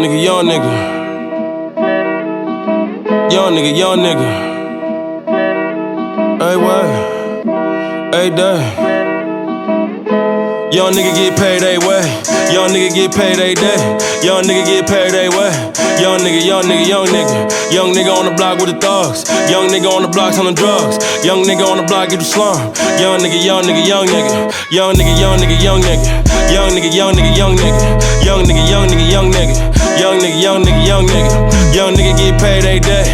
Young nigga, young nigga. Young nigga, young nigga. Hey, what? Hey, day. Young nigga get paid a way. Young nigga get paid a day. Young nigga get paid a way. Young nigga, young nigga, young nigga. Young nigga on the block with the thugs. Young nigga on the block selling drugs. Young nigga on the block get the slum. Young nigga, young nigga, young nigga. Young nigga, young nigga, young nigga. Young nigga, young nigga, young nigga. Young nigga, young nigga, young nigga. Young nigga, young nigga, young nigga. Young nigga get paid a day.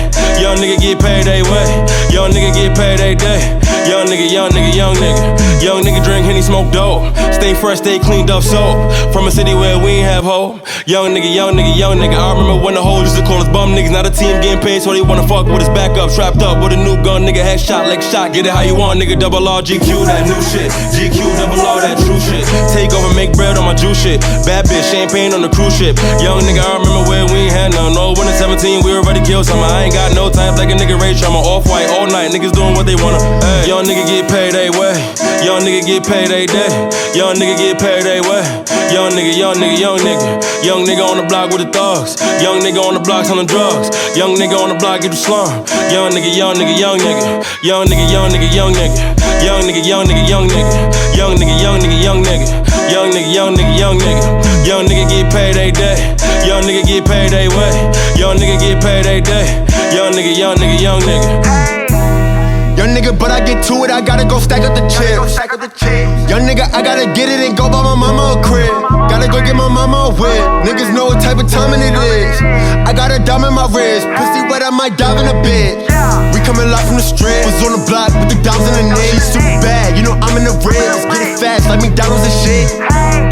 Young nigga get paid a way. Young nigga get paid a day. Young nigga, young nigga, young nigga. Young nigga drink Henny, smoke dope. Stay fresh, stay cleaned up soap. From a city where we ain't have hope. Young nigga, young nigga, young nigga. I remember when the hoes used to call us bum niggas. Now the team getting paid, so they wanna fuck with us back up. Trapped up with a new gun, nigga. Headshot like shot. Get it how you want, nigga. Double R, GQ, that new shit. GQ, double R, that true shit. Take over, make bread on my juice shit. Bad bitch, champagne on the cruise ship. Young nigga, I remember where we ain't had none. No, when at 17, we already killed some. I ain't got no time like a nigga Ray Trauma. Off-white all night, niggas doing what they wanna. Ay. Young nigga get paid a way. Young nigga get paid a day. Young nigga get paid a way. Young nigga, young nigga, young nigga. Young nigga on the block with the thugs. Young nigga on the block selling drugs. Young nigga on the block get the slum. Young nigga, young nigga, young nigga. Young nigga, young nigga, young nigga. Young nigga, young nigga, young nigga. Young nigga, young nigga, young nigga. Young nigga, young nigga, young nigga. Young nigga get paid a day. Young nigga get paid a way. Young nigga get paid a day. Young nigga, young nigga, young nigga. Young nigga, but I get to it, I gotta go stack up the chips. Young nigga, I gotta get it and go buy my mama a crib. Gotta go get my mama a whip. Niggas know what type of timing it is. I got a dime in my wrist. Pussy wet, I might dive in a bit. We coming live from the strip. Was on the block with the dimes in the neck. She's super bad, you know I'm in the ribs. Get it fast like McDonald's and shit.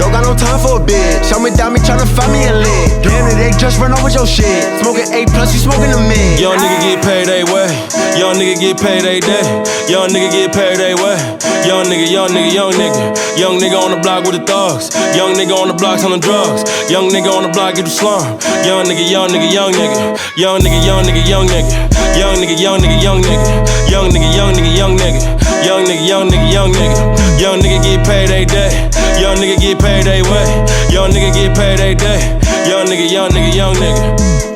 Don't got no time for a bitch. Show me down, me tryna find me a lick. Damn it, they just run off with your shit. Smoking A+, you smoking a mid. Young nigga get paid a way. Young nigga get paid a day. Young nigga get paid a way. Young nigga, young nigga, young nigga. Young nigga on the block with the thugs. Young nigga on the block selling drugs. Young nigga on the block get the slum. Young nigga, young nigga, young nigga. Young nigga, young nigga, young nigga. Young nigga, young nigga, young nigga. Young nigga, young nigga, young nigga. Young nigga, young nigga, young nigga. Young nigga get paid a day. Young nigga get paid a way. Young nigga get paid a day. Young nigga, young nigga, young nigga.